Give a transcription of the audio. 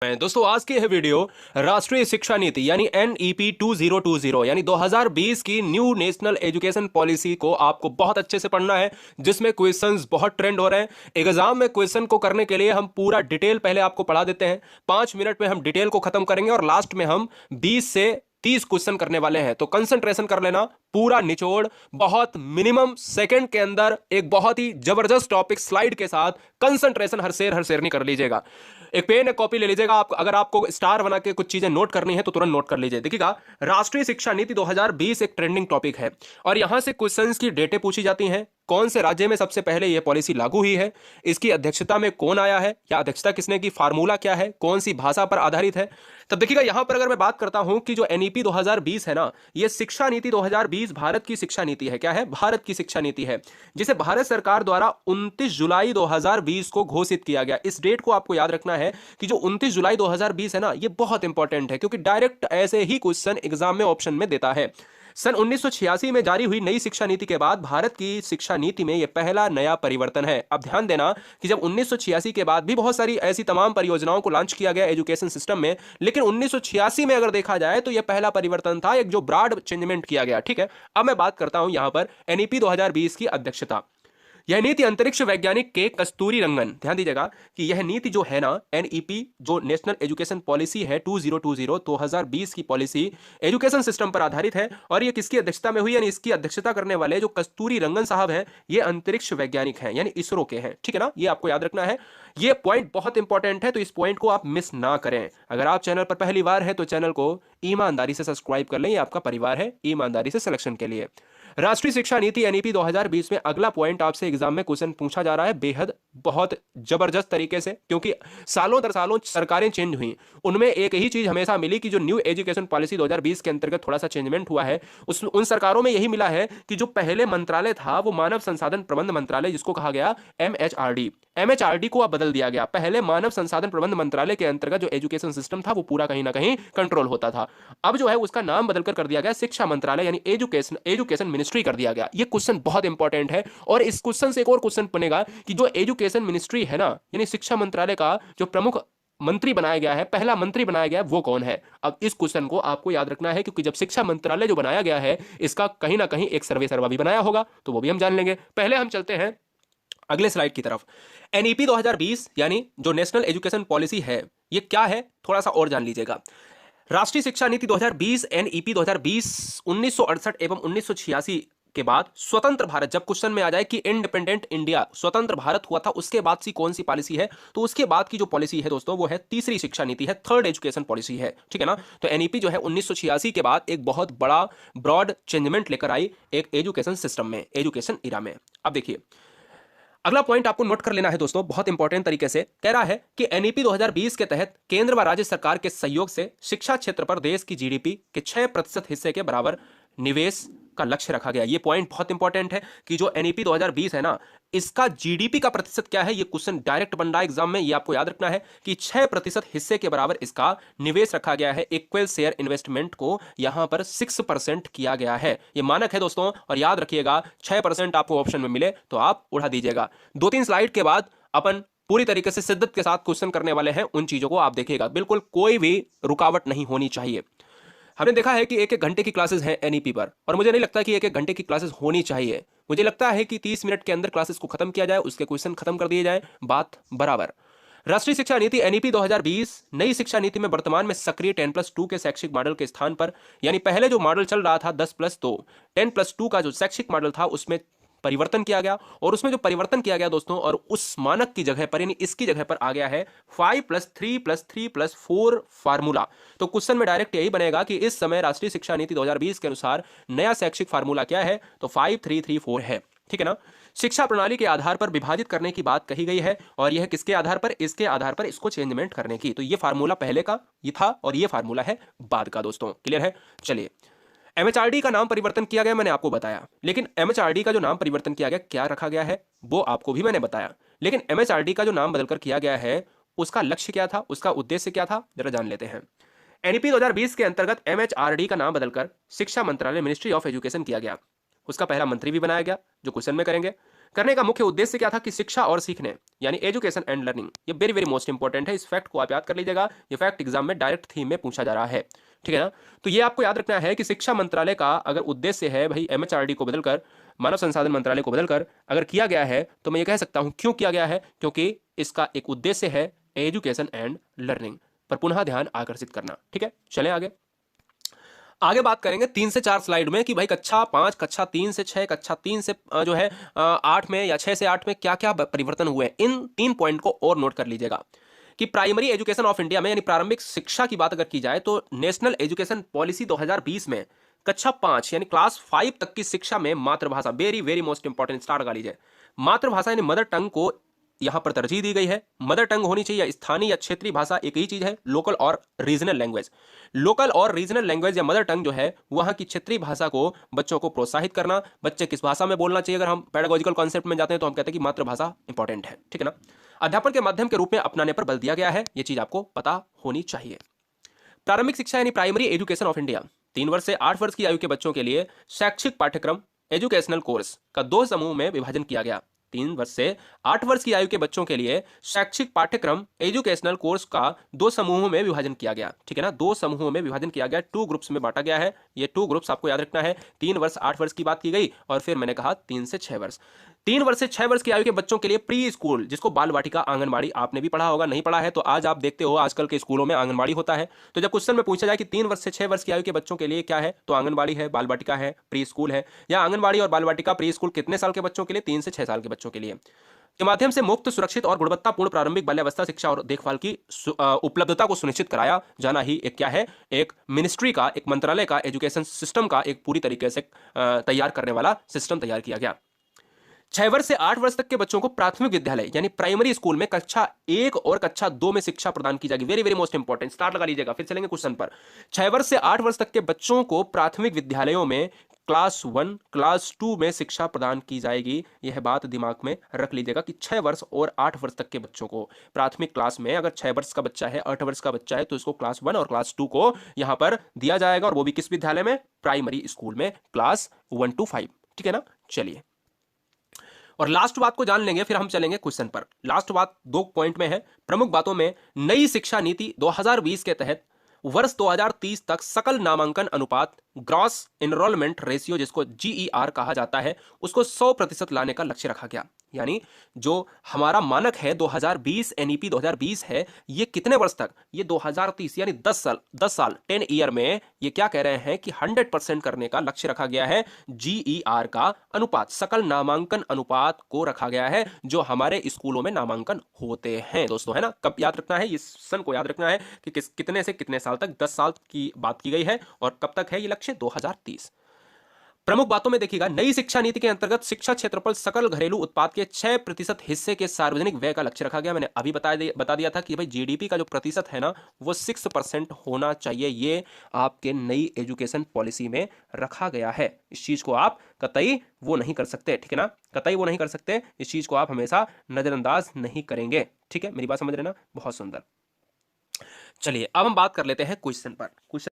दोस्तों आज की यह वीडियो राष्ट्रीय शिक्षा नीति यानी एनईपी 2020 यानी 2020 की न्यू नेशनल एजुकेशन पॉलिसी को आपको बहुत अच्छे से पढ़ना है, जिसमें क्वेश्चंस बहुत ट्रेंड हो रहे हैं। एग्जाम में क्वेश्चन को करने के लिए हम पूरा डिटेल पहले आपको पढ़ा देते हैं। 5 मिनट में हम डिटेल को खत्म करेंगे और लास्ट में हम 20 से 30 क्वेश्चन करने वाले हैं। तो कंसंट्रेशन कर लेना, पूरा निचोड़ बहुत मिनिमम सेकंड के अंदर एक बहुत ही जबरदस्त टॉपिक स्लाइड के साथ कंसंट्रेशन हर शेर नहीं कर लीजिएगा। एक पेन एक कॉपी ले लीजिएगा। आप अगर आपको स्टार बना के कुछ चीजें नोट करनी है तो तुरंत नोट कर लीजिए। देखिएगा, राष्ट्रीय शिक्षा नीति 2020 एक ट्रेंडिंग टॉपिक है और यहां से क्वेश्चंस की डेटें पूछी जाती हैं। कौन से राज्य में सबसे पहले यह पॉलिसी लागू हुई है, इसकी अध्यक्षता में कौन आया है या अध्यक्षता किसने की, फार्मूला क्या है, कौन सी भाषा पर आधारित है। तब देखिएगा, यहां पर अगर मैं बात करता हूं कि जो एनईपी 2020 है ना, यह शिक्षा नीति 2020 भारत की शिक्षा नीति है। क्या है? भारत की शिक्षा नीति है, जिसे भारत सरकार द्वारा 29 जुलाई 2020 को घोषित किया गया। इस डेट को आपको याद रखना है कि जो 29 जुलाई 2020 है ना, यह बहुत इंपॉर्टेंट है क्योंकि डायरेक्ट ऐसे ही क्वेश्चन एग्जाम में ऑप्शन में देता है। सन 1986 में जारी हुई नई शिक्षा नीति के बाद भारत की शिक्षा नीति में यह पहला नया परिवर्तन है। अब ध्यान देना कि जब 1986 के बाद भी बहुत सारी ऐसी तमाम परियोजनाओं को लॉन्च किया गया एजुकेशन सिस्टम में, लेकिन 1986 में अगर देखा जाए तो यह पहला परिवर्तन था, एक जो ब्रॉड चेंजमेंट किया गया। ठीक है, अब मैं बात करता हूं यहां पर एनईपी 2020 की अध्यक्षता। यह नीति अंतरिक्ष वैज्ञानिक के कस्तूरी रंगन, ध्यान दीजिएगा कि यह नीति जो है ना, एनईपी जो नेशनल एजुकेशन पॉलिसी है 2020 की पॉलिसी एजुकेशन सिस्टम पर आधारित है। और यह किसकी अध्यक्षता में हुई, यानी इसकी अध्यक्षता करने वाले जो कस्तूरी रंगन साहब हैं, ये अंतरिक्ष वैज्ञानिक हैं, यानी इसरो के हैं। ठीक है ना, ये आपको याद रखना है। ये पॉइंट बहुत इंपॉर्टेंट है, तो इस पॉइंट को आप मिस ना करें। अगर आप चैनल पर पहली बार है तो चैनल को ईमानदारी से सब्सक्राइब कर लें, ये आपका परिवार है, ईमानदारी से सिलेक्शन के लिए। राष्ट्रीय शिक्षा नीति एनईपी 2020 में अगला पॉइंट आपसे एग्जाम में क्वेश्चन पूछा जा रहा है, बेहद बहुत जबरदस्त तरीके से, क्योंकि सालों दर सालों सरकारें चेंज हुई, उनमें एक ही चीज हमेशा मिली कि जो न्यू एजुकेशन पॉलिसी 2020 के अंतर्गत थोड़ा सा चेंजमेंट हुआ है, उन सरकारों में यही मिला है कि जो पहले मंत्रालय था वो मानव संसाधन प्रबंध मंत्रालय, जिसको कहा गया एमएचआरडी को अब बदल दिया गया। पहले मानव संसाधन प्रबंध मंत्रालय के अंतर्गत जो एजुकेशन सिस्टम था वो पूरा कहीं ना कहीं कंट्रोल होता था। अब जो है उसका नाम बदलकर कर दिया गया शिक्षा मंत्रालय, यानी एजुकेशन मिनिस्ट्री कर दिया गया। ये क्वेश्चन बहुत इंपॉर्टेंट है और इस क्वेश्चन से एक और क्वेश्चन बनेगा कि जो एजुकेशन मिनिस्ट्री है ना, यानी शिक्षा मंत्रालय का जो प्रमुख मंत्री बनाया गया है, पहला मंत्री बनाया गया है, वो कौन है। अब इस क्वेश्चन को आपको याद रखना है, क्योंकि जब शिक्षा मंत्रालय जो बनाया गया है इसका कहीं ना कहीं एक सर्वे भी बनाया होगा, तो वो भी हम जान लेंगे। पहले हम चलते हैं अगले स्लाइड की तरफ। एनईपी 2020 यानी जो नेशनल एजुकेशन पॉलिसी है, ये क्या है थोड़ा सा और जान लीजिएगा। राष्ट्रीय शिक्षा नीति 2020 एनईपी 2020 1968 एवं 1986 के बाद स्वतंत्र भारत, जब क्वेश्चन में आ जाए कि इंडिपेंडेंट इंडिया स्वतंत्र भारत हुआ था, उसके बाद सी कौन सी पॉलिसी है, तो उसके बाद की जो पॉलिसी है दोस्तों वो है तीसरी शिक्षा नीति है, थर्ड एजुकेशन पॉलिसी है। ठीक है ना, तो एनईपी जो है 1986 के बाद एक बहुत बड़ा ब्रॉड चेंजमेंट लेकर आई एक एजुकेशन सिस्टम में, एजुकेशन इरा में। अब देखिए, अगला पॉइंट आपको नोट कर लेना है दोस्तों, बहुत इंपॉर्टेंट तरीके से कह रहा है कि एनईपी 2020 के तहत केंद्र व राज्य सरकार के सहयोग से शिक्षा क्षेत्र पर देश की जीडीपी के 6% हिस्से के बराबर निवेश का लक्ष्य रखा गया। ये पॉइंट बहुत इंपॉर्टेंट है कि जो एनईपी 2020 है ना, इसका जीडीपी का प्रतिशत क्या है, ये क्वेश्चन डायरेक्ट बन रहा है एग्जाम में। ये आपको याद रखना है कि 6% हिस्से के बराबर इसका निवेश रखा गया है। इक्वल शेयर इन्वेस्टमेंट को यहां पर 6% किया गया है, ये मानक है दोस्तों। और याद रखिएगा 6% आपको ऑप्शन में मिले तो आप उड़ा दीजिएगा। 2-3 स्लाइड के बाद अपन पूरी तरीके से शिद्दत के साथ क्वेश्चन करने वाले हैं, उन चीजों को आप देखिएगा, बिल्कुल कोई भी रुकावट नहीं होनी चाहिए। हमने देखा है कि 1-1 घंटे की क्लासेस हैं एनईपी पर, और मुझे नहीं लगता कि 1-1 घंटे की क्लासेस होनी चाहिए। मुझे लगता है कि 30 मिनट के अंदर क्लासेस को खत्म किया जाए, उसके क्वेश्चन खत्म कर दिए जाए, बात बराबर। राष्ट्रीय शिक्षा नीति एनईपी 2020 नई शिक्षा नीति में वर्तमान में सक्रिय 10+2 के शैक्षिक मॉडल के स्थान पर, यानी पहले जो मॉडल चल रहा था 10+2, 10+2 का जो शैक्षिक मॉडल था उसमें परिवर्तन किया गया। और उसमें जो परिवर्तन किया गया दोस्तों, और उस मानक की जगह पर, यानी इसकी जगह पर आ गया है 5+3+3+4 फार्मूला। तो क्वेश्चन में डायरेक्ट यही बनेगा कि इस समय राष्ट्रीय शिक्षा नीति 2020 के अनुसार नया शैक्षिक फार्मूला क्या है, तो 5-3-3-4 है। ठीक है ना, शिक्षा प्रणाली के आधार पर विभाजित करने की बात कही गई है, और यह किसके आधार पर, इसके आधार पर इसको चेंजमेंट करने की। तो ये फार्मूला पहले का ये था और ये फार्मूला है बाद का दोस्तों, क्लियर है। चलिए, एमएचआरडी का नाम परिवर्तन किया गया, मैंने आपको बताया, लेकिन एमएचआरडी का जो नाम परिवर्तन किया गया, क्या रखा गया है, वो आपको भी मैंने बताया। लेकिन एमएचआरडी का जो नाम बदलकर किया गया है, उसका लक्ष्य क्या था, उसका उद्देश्य क्या था, जरा जान लेते हैं। एनईपी 2020 के अंतर्गत एमएचआरडी का नाम बदलकर शिक्षा मंत्रालय, मिनिस्ट्री ऑफ एजुकेशन किया गया। उसका पहला मंत्री भी बनाया गया, जो क्वेश्चन में करेंगे। करने का मुख्य उद्देश्य क्या था कि शिक्षा और सीखने यानी एजुकेशन एंड लर्निंग, ये वेरी वेरी मोस्ट इंपॉर्टेंट है, इस फैक्ट को आप याद कर लीजिएगा, ये फैक्ट एग्जाम में डायरेक्ट थीम में पूछा जा रहा है, ठीक है ना। तो ये आपको याद रखना है कि शिक्षा मंत्रालय का अगर उद्देश्य है भाई एमएचआरडी को बदलकर मानव संसाधन मंत्रालय को बदलकर अगर किया गया है तो मैं ये कह सकता हूं क्यों किया गया है, क्योंकि इसका एक उद्देश्य है एजुकेशन एंड लर्निंग पर पुनः ध्यान आकर्षित करना, ठीक है। चलें आगे, आगे बात करेंगे 3 से 4 स्लाइड में कि भाई कक्षा 5, कक्षा 3 से 6, कक्षा 3 से जो है 8 में या 6 से 8 में क्या क्या परिवर्तन हुए, इन 3 पॉइंट को और नोट कर लीजिएगा कि प्राइमरी एजुकेशन ऑफ इंडिया में यानी प्रारंभिक शिक्षा की बात अगर की जाए तो नेशनल एजुकेशन पॉलिसी 2020 में कक्षा 5 यानी क्लास 5 तक की शिक्षा में मातृभाषा, very very most important, start लगा लीजिए, मातृभाषा यानी मदर टंग को यहां पर तरजीह दी गई है। मदर टंग होनी चाहिए, स्थानीय या क्षेत्रीय भाषा एक ही चीज है, लोकल और रीजनल लैंग्वेज। लोकल और रीजनल लैंग्वेज या मदर टंग जो है वहां की क्षेत्रीय भाषा को बच्चों को प्रोत्साहित करना, बच्चे किस भाषा में बोलना चाहिए, अगर हम पेडागोजिकल कॉन्सेप्ट में जाते हैं तो हम कहते हैं कि मातृभाषा इंपॉर्टेंट है, ठीक है ना। अध्यापन के माध्यम के रूप में अपनाने पर बल दिया गया है, यह चीज आपको पता होनी चाहिए। प्रारंभिक शिक्षा यानी प्राइमरी एजुकेशन ऑफ इंडिया 3 वर्ष से 8 वर्ष की आयु के बच्चों के लिए शैक्षिक पाठ्यक्रम एजुकेशनल कोर्स का 2 समूह में विभाजन किया गया। 3 वर्ष से 8 वर्ष की आयु के बच्चों के लिए शैक्षिक पाठ्यक्रम एजुकेशनल कोर्स का 2 समूहों में विभाजन किया गया, ठीक है ना, 2 समूहों में विभाजन किया गया, 2 ग्रुप्स में बांटा गया है। ये 2 ग्रुप्स आपको याद रखना है, 3 वर्ष 8 वर्ष की बात की गई और फिर मैंने कहा 3 से 6 वर्ष। 3 वर्ष से 6 वर्ष की आयु के बच्चों के लिए प्री स्कूल, जिसको बाल वाटिका आंगनबाड़ी, आपने भी पढ़ा होगा, नहीं पढ़ा है तो आज आप देखते हो आजकल के स्कूलों में आंगनबाड़ी होता है। तो जब क्वेश्चन में पूछा जाए कि 3 वर्ष से 6 वर्ष की आयु के बच्चों के लिए क्या है, तो आंगनबाड़ी है, बाल वाटिका है, प्री स्कूल है, या आंगनबाड़ी और बाल वाटिका प्री स्कूल कितने साल के बच्चों के लिए, 3 से 6 साल के बच्चों के लिए, के माध्यम से मुक्त, सुरक्षित और गुणवत्तापूर्ण प्रारंभिक बाल्यावस्था शिक्षा और देखभाल की उपलब्धता को सुनिश्चित कराया जाना ही एक क्या है, एक मिनिस्ट्री का, एक मंत्रालय का, एजुकेशन सिस्टम का एक पूरी तरीके से तैयार करने वाला सिस्टम तैयार किया गया। 6 वर्ष से 8 वर्ष तक के बच्चों को प्राथमिक विद्यालय यानी प्राइमरी स्कूल में कक्षा 1 और कक्षा 2 में शिक्षा प्रदान की जाएगी, very very most important, start लगा लीजिएगा, फिर चलेंगे क्वेश्चन पर। 6 वर्ष से 8 वर्ष तक के बच्चों को प्राथमिक विद्यालयों में क्लास 1 क्लास 2 में शिक्षा प्रदान की जाएगी। यह बात दिमाग में रख लीजिएगा कि 6 वर्ष और 8 वर्ष तक के बच्चों को प्राथमिक क्लास में, अगर 6 वर्ष का बच्चा है, 8 वर्ष का बच्चा है, तो इसको क्लास 1 और क्लास 2 को यहां पर दिया जाएगा, और वो भी किस विद्यालय में, प्राइमरी स्कूल में, क्लास 1 to 5, ठीक है ना। चलिए, और लास्ट बात को जान लेंगे फिर हम चलेंगे क्वेश्चन पर। लास्ट बात 2 पॉइंट में है, प्रमुख बातों में नई शिक्षा नीति 2020 के तहत वर्ष 2030 तक सकल नामांकन अनुपात, ग्रॉस एनरोलमेंट रेशियो जिसको जीईआर कहा जाता है, उसको 100% लाने का लक्ष्य रखा गया। यानी जो हमारा मानक है 2020 एनईपी 2020 है, ये कितने वर्ष तक, ये 2030 यानी 10 साल 10 ईयर में ये क्या कह रहे हैं कि 100% करने का लक्ष्य रखा गया है। जीईआर का अनुपात, सकल नामांकन अनुपात को रखा गया है जो हमारे स्कूलों में नामांकन होते हैं दोस्तों, है ना। कब याद रखना है, इस सन को याद रखना है कि कितने से कितने साल तक, 10 साल की बात की गई है, और कब तक है ये लक्ष्य, 2030। प्रमुख बातों में देखिएगा, नई शिक्षा नीति के अंतर्गत शिक्षा क्षेत्रफल सकल घरेलू उत्पाद के 6% हिस्से के सार्वजनिक व्यय का लक्ष्य रखा गया। मैंने अभी बता दिया था कि भाई जीडीपी का जो प्रतिशत है ना वो 6% होना चाहिए, ये आपके नई एजुकेशन पॉलिसी में रखा गया है। इस चीज को आप कतई वो नहीं कर सकते, ठीक है ना, कतई वो नहीं कर सकते, इस चीज को आप हमेशा नजरअंदाज नहीं करेंगे, ठीक है, मेरी बात समझ रहे ना, बहुत सुंदर। चलिए अब हम बात कर लेते हैं क्वेश्चन पर। क्वेश्चन